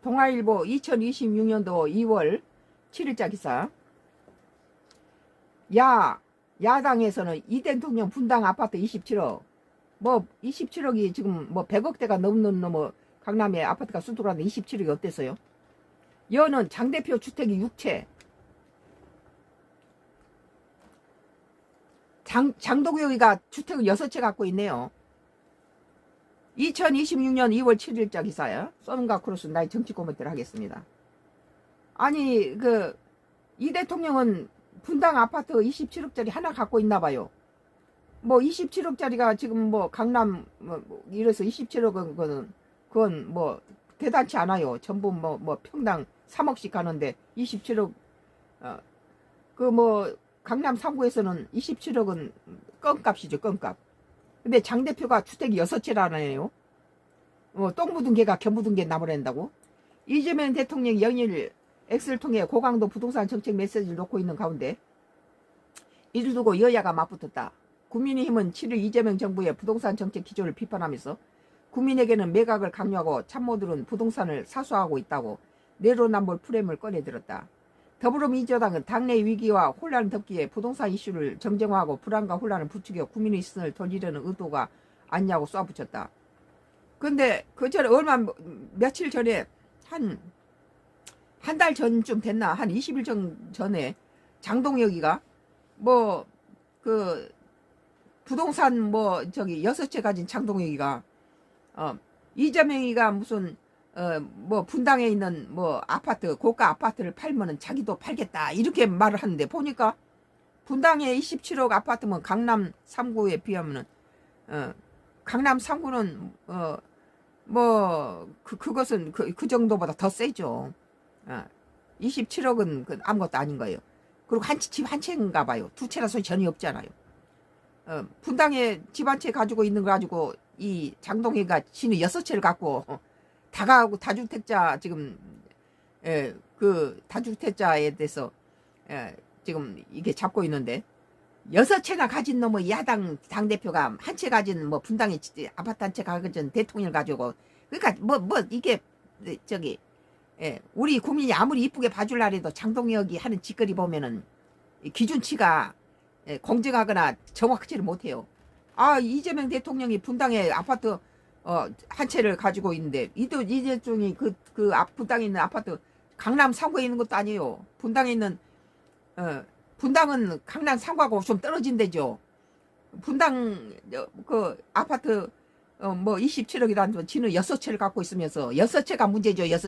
동아일보 2026년도 2월 7일자 기사. 야당에서는 이 대통령 분당 아파트 27억. 뭐 27억이 지금 뭐 100억대가 넘는 강남에 아파트가 수두라는데 27억이 어땠어요? 여는 장 대표 주택이 6채. 장동혁이가 주택을 6채 갖고 있네요. 2026년 2월 7일자 기사야. 썬과 크로스 나의 정치 코멘트를 하겠습니다. 아니 이 대통령은 분당 아파트 27억짜리 하나 갖고 있나 봐요. 뭐 27억짜리가 지금 뭐 강남 이래서 27억은 그건 뭐 대단치 않아요. 전부 뭐 평당 3억씩 가는데 27억 강남 3구에서는 27억은 껌값이죠. 껌값. 근데 장 대표가 주택이 6채라네요. 똥 묻은 개가 견 묻은 개 나무랜다고. 이재명 대통령 연일 X를 통해 고강도 부동산 정책 메시지를 놓고 있는 가운데 이를 두고 여야가 맞붙었다. 국민의힘은 7일 이재명 정부의 부동산 정책 기조를 비판하면서 국민에게는 매각을 강요하고 참모들은 부동산을 사수하고 있다고 내로남불 프레임을 꺼내들었다. 더불어민주당은 당내 위기와 혼란을 덮기에 부동산 이슈를 정쟁화하고 불안과 혼란을 부추겨 국민의 시선을 돌리려는 의도가 아니냐고 쏘아붙였다. 근데 그 전에 며칠 전에 한 달 전쯤 됐나? 한 20일 전에 장동혁이가 부동산 6채 가진 장동혁이가 이재명이가 무슨 분당에 있는 아파트 고가 아파트를 팔면은 자기도 팔겠다 이렇게 말을 하는데 보니까 분당에 27억 아파트면 강남 3구에 비하면은 강남 3구는 그것은 그 정도보다 더 세죠. 27억은 아무것도 아닌 거예요. 그리고 집 한 채인가 봐요. 두 채라 소리 전혀 없잖아요. 분당에 집 한 채 가지고 있는 거 가지고 이 장동희가 지는 6채를 갖고 다주택자 지금 그 다주택자에 대해서 지금 이게 잡고 있는데 6채나 가진 놈의 야당 당대표가 한 채 가진 분당에 아파트 한 채 가진 대통령을 가지고 그러니까 이게 우리 국민이 아무리 이쁘게 봐줄라 해도 장동혁이 하는 짓거리 보면은 기준치가 공정하거나 정확하지를 못해요. 이재명 대통령이 분당에 아파트 한 채를 가지고 있는데 이 대통령이 분당에 있는 아파트 강남 3구에 있는 것도 아니에요. 분당에 있는 분당은 강남 3구하고 좀 떨어진 데죠. 분당 아파트 27억이라는 지는 6채를 갖고 있으면서 6채가 문제죠.